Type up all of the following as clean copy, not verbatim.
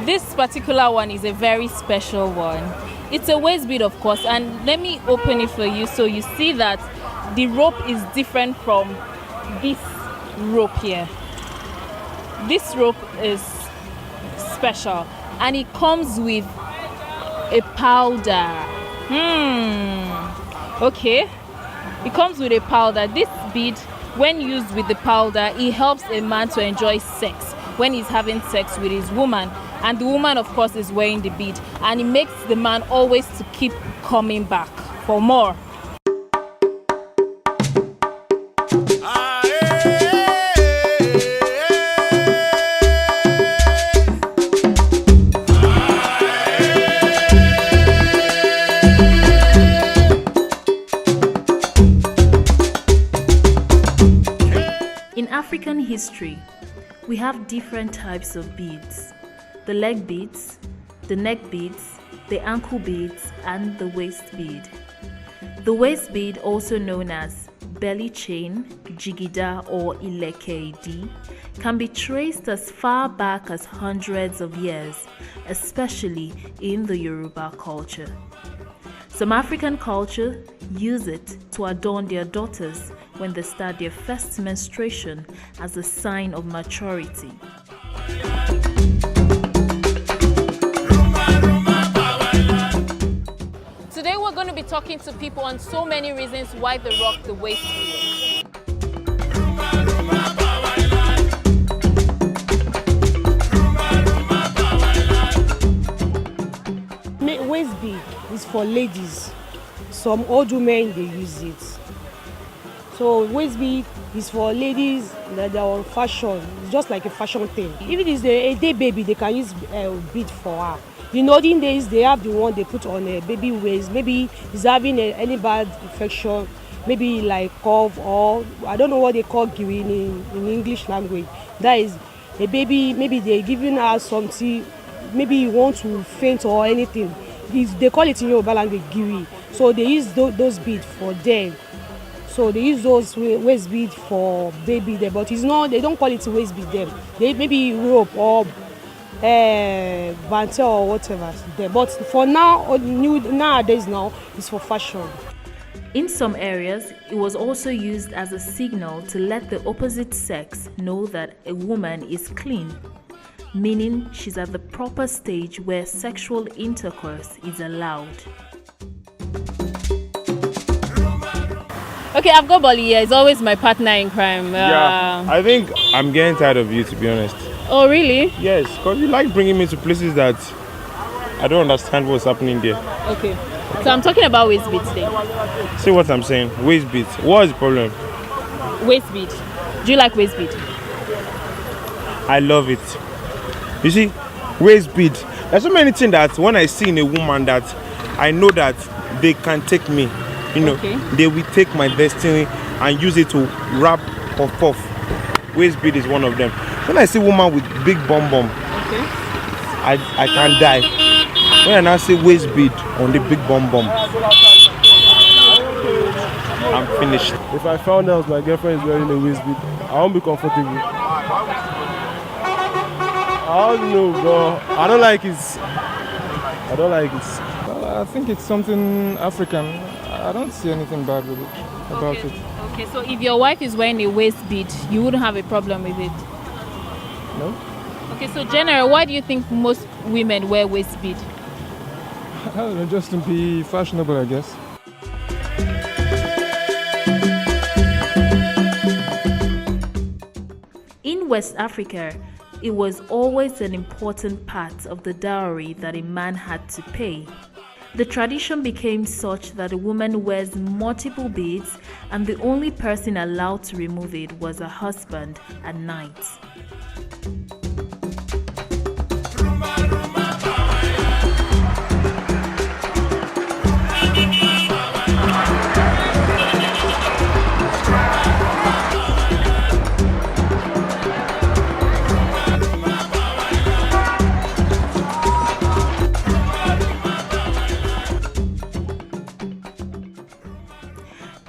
This particular one is a very special one. It's a waist bead, of course, and let me open it for you so you see that the rope is different from this rope here. This rope is special and it comes with a powder. Okay, it comes with a powder. This bead, when used with the powder, it helps a man to enjoy sex when he's having sex with his woman, and the woman of course is wearing the bead, and it makes the man always to keep coming back for more. In African history, we have different types of beads: the leg beads, the neck beads, the ankle beads, and the waist bead. The waist bead, also known as belly chain, jigida, or ileke-idi, can be traced as far back as hundreds of years, especially in the Yoruba culture. Some African cultures use it to adorn their daughters when they start their first menstruation as a sign of maturity. Today we're going to be talking to people on so many reasons why they rock the waist bead. Waist bead is for ladies. Some old women, they use it. So waist bead is for ladies that are on fashion. It's just like a fashion thing. If it is a day baby, they can use bead for her. In olden days, they have the one they put on a baby waist. Maybe he's having any bad infection, maybe like cough, or I don't know what they call giri in English language. That is a baby, maybe they're giving her something, maybe you want to faint or anything. They call it in Yoruba language giri. So they use those beads for them. So they use those waist beads for baby there, but it's not. They don't call it waist bead them. They maybe rope or bante or whatever there. But for now, nowadays now, it's for fashion. In some areas, it was also used as a signal to let the opposite sex know that a woman is clean, meaning she's at the proper stage where sexual intercourse is allowed. Okay, I've got Bolly here. He's always my partner in crime. Yeah, I think I'm getting tired of you, to be honest. Oh, really? Yes, because you like bringing me to places that I don't understand what's happening there. Okay, so I'm talking about waist beads today. See what I'm saying? Waist beads. What is the problem? Waist bead. Do you like waist bead? I love it. You see, waist bead. There's so many things that when I see in a woman that I know that they can take me. You know, okay. They will take my destiny and use it to wrap or puff. Waist bead is one of them. When I see a woman with big bum, okay, I can die. When I now see waist bead on the big bum, I'm finished. If I found out my girlfriend is wearing a waist bead, I won't be comfortable. I don't know, but I don't like it. Well, I think it's something African. I don't see anything bad with it, about it. Okay, so if your wife is wearing a waist bead, you wouldn't have a problem with it? No? Okay, so General, why do you think most women wear waist bead? I don't know, just to be fashionable, I guess. In West Africa, it was always an important part of the dowry that a man had to pay. The tradition became such that a woman wears multiple beads and the only person allowed to remove it was her husband at night.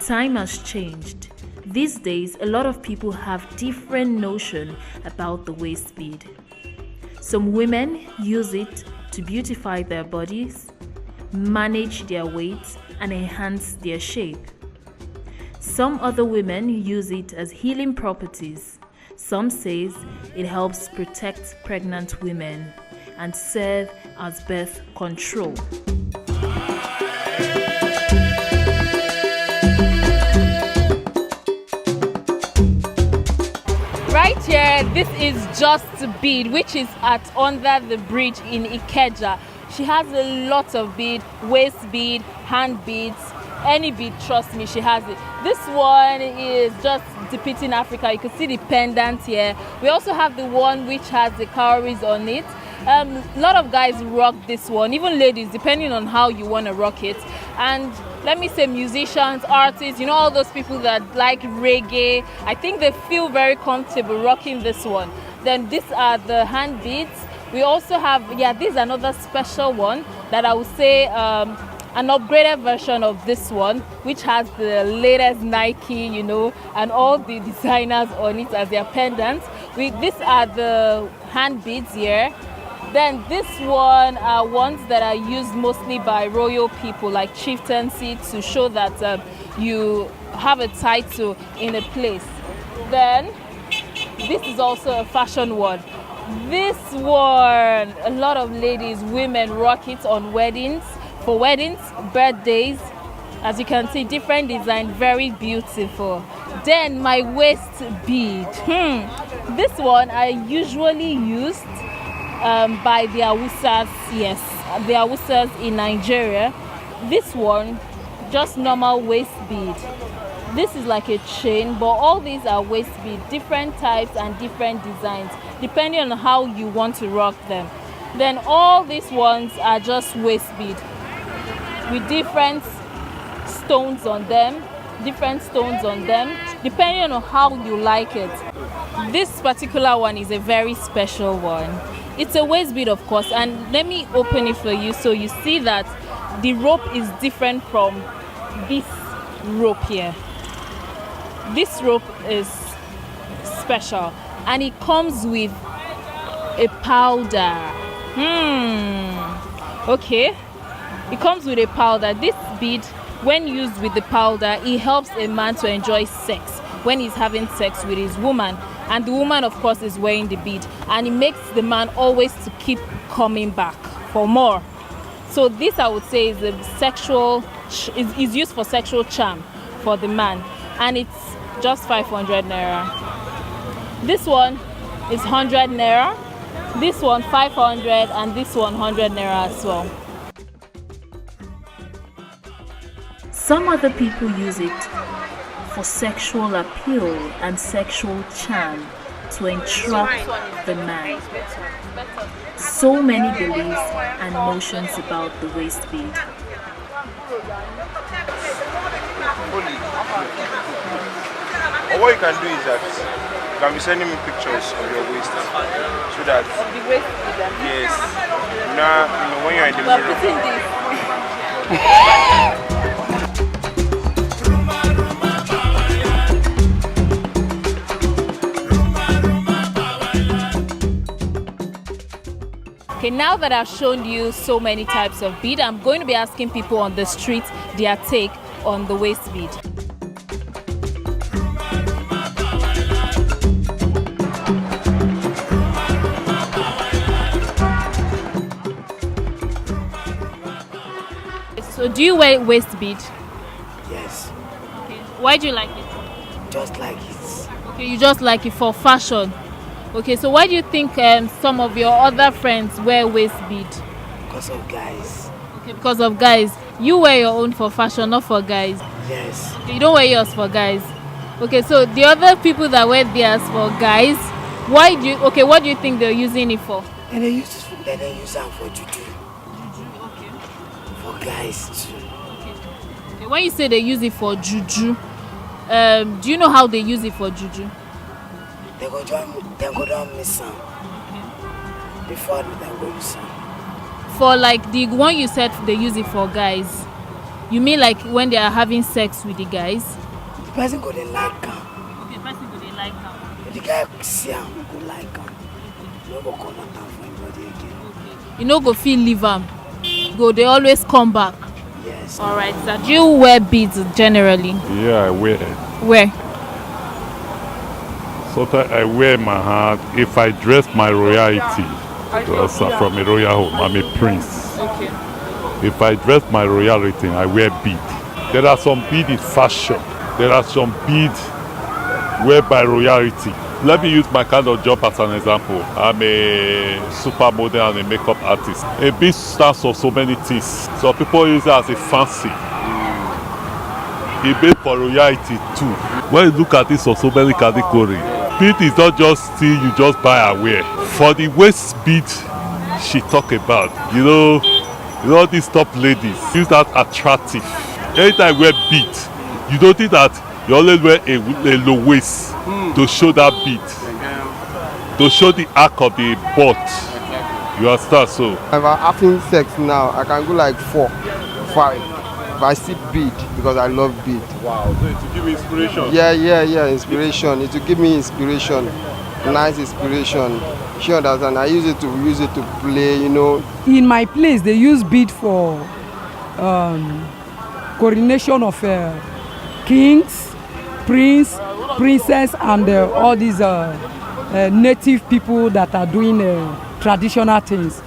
Time has changed. These days, a lot of people have different notion about the waist bead. Some women use it to beautify their bodies, manage their weight, and enhance their shape. Some other women use it as healing properties. Some says it helps protect pregnant women and serve as birth control. Right here, this is Just Bead, which is at Under the Bridge in Ikeja. She has a lot of bead, waist bead, hand beads, any bead, trust me, she has it. This one is just depicting Africa. You can see the pendant here. We also have the one which has the cowries on it. A lot of guys rock this one, even ladies, depending on how you want to rock it. And let me say musicians, artists, you know, all those people that like reggae, I think they feel very comfortable rocking this one. Then these are the hand beads. We also have, this is another special one that I would say an upgraded version of this one, which has the latest Nike, you know, and all the designers on it as their pendants. These are the hand beads here. Then this one are ones that are used mostly by royal people, like chieftaincy, to show that you have a title in a place. Then this is also a fashion one. This one, a lot of ladies, women rock it on weddings, for weddings, birthdays. As you can see, different design, very beautiful. Then my waist bead. This one I usually used by the Awusas, yes, the Awusas in Nigeria. This one, just normal waist bead. This is like a chain, but all these are waist bead, different types and different designs, depending on how you want to rock them. Then all these ones are just waist bead with different stones on them, depending on how you like it. This particular one is a very special one. It's a waist bead, of course, and let me open it for you so you see that the rope is different from this rope here. This rope is special and it comes with a powder. Okay, it comes with a powder. This bead, when used with the powder, it helps a man to enjoy sex when he's having sex with his woman, and the woman of course is wearing the bead, and it makes the man always to keep coming back for more. So this, I would say, is a sexual, is used for sexual charm for the man, and it's just 500 naira. This one is 100 naira, this one 500, and this one 100 naira as well. Some other people use it for sexual appeal and sexual charm to entrap the man. So many beliefs and notions about the waist bead. What you can do is that you can be sending me pictures of your waist so that Of the waist bead. yes, now you know when you're in the But mirror. putting this. Okay, now that I've shown you so many types of bead, I'm going to be asking people on the street their take on the waist bead. So do you wear waist bead? Yes, Okay. Why do you like it? just like it. Okay, you just like it for fashion. Okay, so why do you think some of your other friends wear waist bead? Because of guys. Okay, because of guys. You wear your own for fashion, not for guys. Yes, Okay, you don't wear yours for guys. Okay, so the other people that wear theirs for guys, what do you think they're using it for? and they use them for juju. For guys too. Okay, when you say they use it for juju, do you know how they use it for juju? They go down miss some. Before they go use some. For like the one you said they use it for guys, you mean like when they are having sex with the guys? The person go they like them. Okay, person do they like them. If the guy see him, go like him. No go come out for him. body again. You no go feel leave am. Go, they always come back. Yes. All right, sir. Do you wear beads generally? Yeah, I wear. Where? Sometimes I wear my hand if I dress my royalty. Because I'm from a royal home. I'm a prince. Okay. If I dress my royalty, I wear bead. There are some bead in fashion. There are some bead wear by royalty. Let me use my kind of job as an example. I'm a supermodel and a makeup artist. A bead stands for so many things. So people use it as a fancy. It made for royalty too. When you look at this on so many categories, bead is not just thing you just buy and wear. For the waist bead she talk about, you know all these top ladies use that attractive. Anytime you wear bead, you don't think that you always wear a low waist to show that bead, to show the arc of the butt. You understand? So If I'm having sex now, I can go like 4, 5. If I see bead because I love bead. wow, so to give inspiration. Yeah, inspiration. It will give me inspiration, nice inspiration. She understand. I use it to play, you know. In my place, they use bead for coronation of kings, princess, and all these native people that are doing traditional things.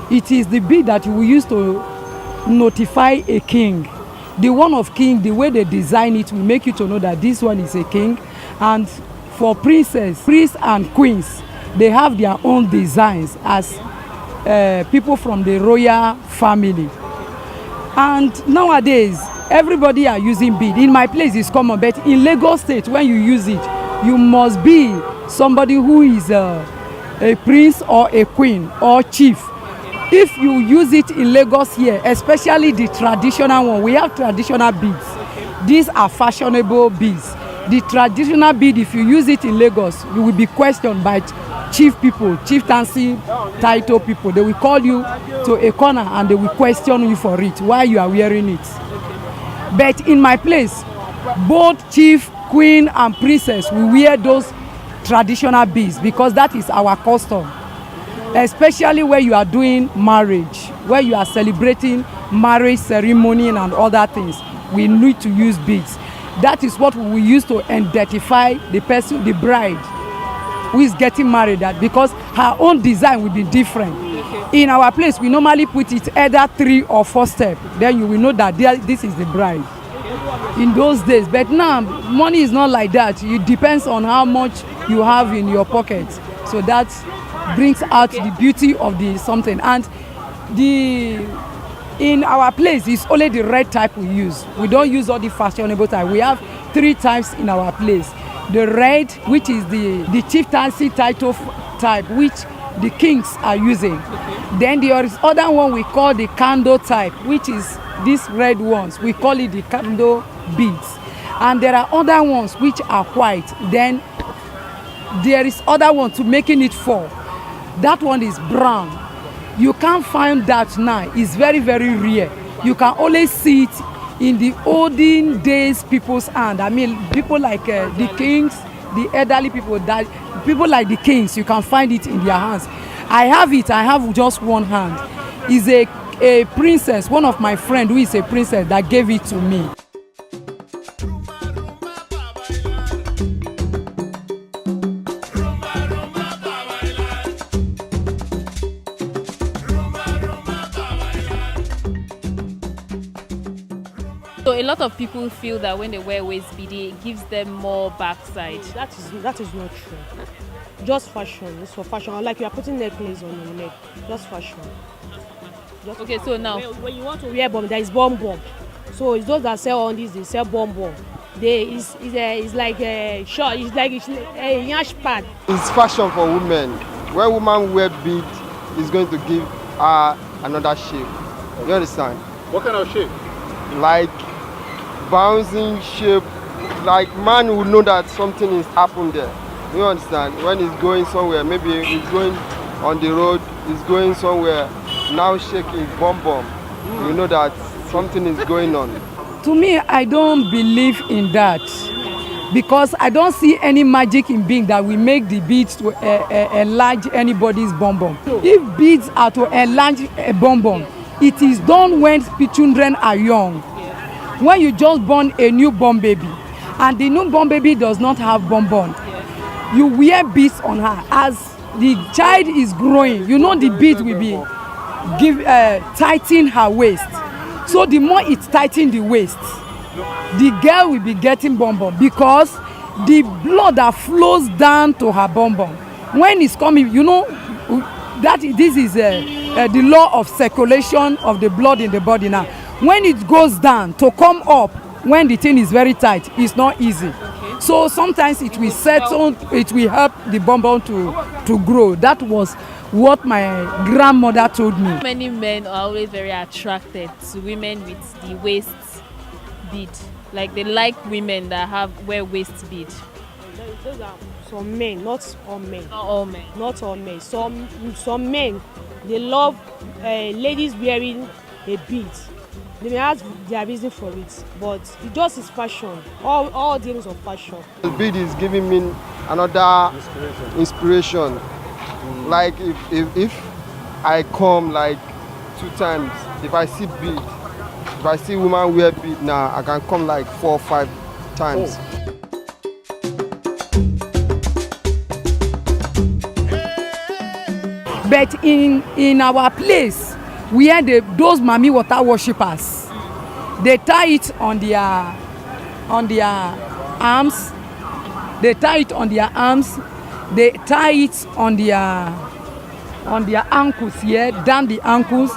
It is the bead that we use to notify a king. The one of king, the way they design it will make you to know that this one is a king. And for princess, priests and queens, they have their own designs as people from the royal family. And nowadays, everybody are using bead. In my place, it's common, but in Lagos State, when you use it, you must be somebody who is a prince or a queen or chief. If you use it in Lagos here, especially the traditional one, we have traditional beads. These are fashionable beads. The traditional bead, if you use it in Lagos, you will be questioned by chief people, chieftaincy title people. They will call you to a corner and they will question you for it, why you are wearing it. But in my place, both chief, queen and princess will wear those traditional beads because that is our custom. Especially where you are doing marriage, where you are celebrating marriage ceremony and other things, we need to use beads. That is what we use to identify the person, the bride who is getting married, that because her own design will be different. In our place, we normally put it either 3 or 4 steps. Then you will know that this is the bride. In those days, but now money is not like that. It depends on how much you have in your pocket. So that brings out the beauty of the something. And in our place, it's only the red type we use. We don't use all the fashionable type. We have 3 types in our place. The red, which is the chieftaincy title type, which the kings are using. Then there is other one we call the candle type, which is these red ones. We call it the candle beads. And there are other ones which are white. Then there is other one to making it 4. That one is brown. You can't find that now. It's very, very rare. You can only see it in the olden days people's hand. I mean, people like the kings, the elderly people, that people like the kings, you can find it in their hands. I have it. I have just one hand. It's a princess, one of my friends who is a princess, that gave it to me. So a lot of people feel that when they wear waist bead, it gives them more backside. That is not true. Just fashion. It's for fashion. Like you are putting necklace on your neck. Just fashion. Just Okay, so now when you want to wear bomb, there is bomb. So it's those that sell on this, they sell bomb. It's like a short. It's like a yash pad. It's fashion for women. When women wear bead, it's going to give her another shape. You understand? What kind of shape? Like bouncing shape. Like man will know that something is happened there. You understand? When he's going somewhere, maybe he's going on the road, he's going somewhere, now shaking his bum. You know that something is going on. To me, I don't believe in that. because I don't see any magic in being that we make the beads to enlarge anybody's bonbon. If beads are to enlarge a bonbon, it is done when children are young. When you just born a newborn baby, and the newborn baby does not have bonbon, you wear beads on her. As the child is growing, you know the bead will be tighten her waist. So the more it tighten the waist, the girl will be getting bonbon, because the blood that flows down to her bonbon, when it's coming, you know that this is the law of circulation of the blood in the body. Now when it goes down to come up, when the thing is very tight, it's not easy. So sometimes it will settle, it will help the bonbon to grow. That was what my grandmother told me. Many men are always very attracted to women with the waist bead. Like they like women that wear waist bead. Those are some men, not all men. Not all men. Not all men. Some men, they love ladies wearing a bead. They may have their reason for it, but it just is fashion. All dealings of fashion. The bead is giving me another inspiration. Like if I come like 2 times, if I see bead, if I see woman wear bead now, I can come like 4 or 5 times. But in our place, where those mami water worshippers, they tie it on their arms, they tie it on their arms, they tie it on their ankles here, down the ankles.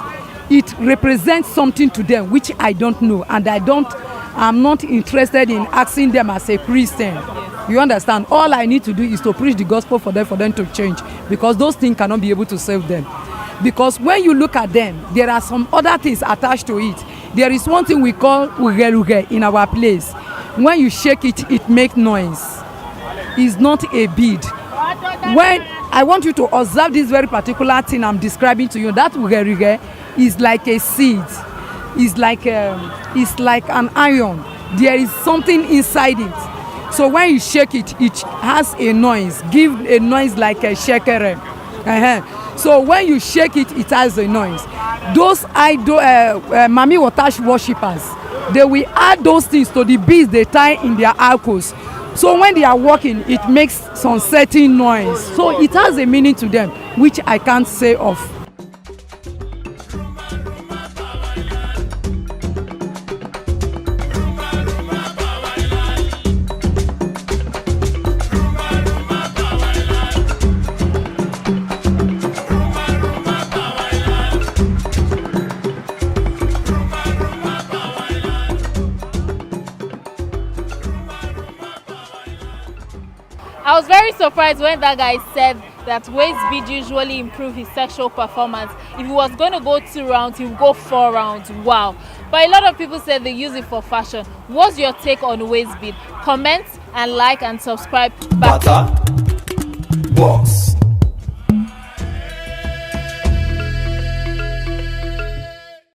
It represents something to them which I don't know, and I'm not interested in asking them as a Christian. You understand? All I need to do is to preach the gospel for them to change, because those things cannot be able to save them. Because when you look at them, there are some other things attached to it. There is one thing we call uge in our place. When you shake it, it makes noise. It's not a bead. When I want you to observe this very particular thing I'm describing to you, that uge is like a seed. It's like an iron. There is something inside it. So when you shake it, it has a noise. Give a noise like a shekere. So when you shake it, it has a noise. Those mami watash worshippers, they will add those things to the beads they tie in their ankles. So when they are walking, it makes some certain noise. So it has a meaning to them, which I can't say of. I was very surprised when that guy said that waist bead usually improve his sexual performance. If he was going to go 2 rounds, he would go 4 rounds. Wow. But a lot of people said they use it for fashion. What's your take on waist bead? Comment and like and subscribe. Butter box.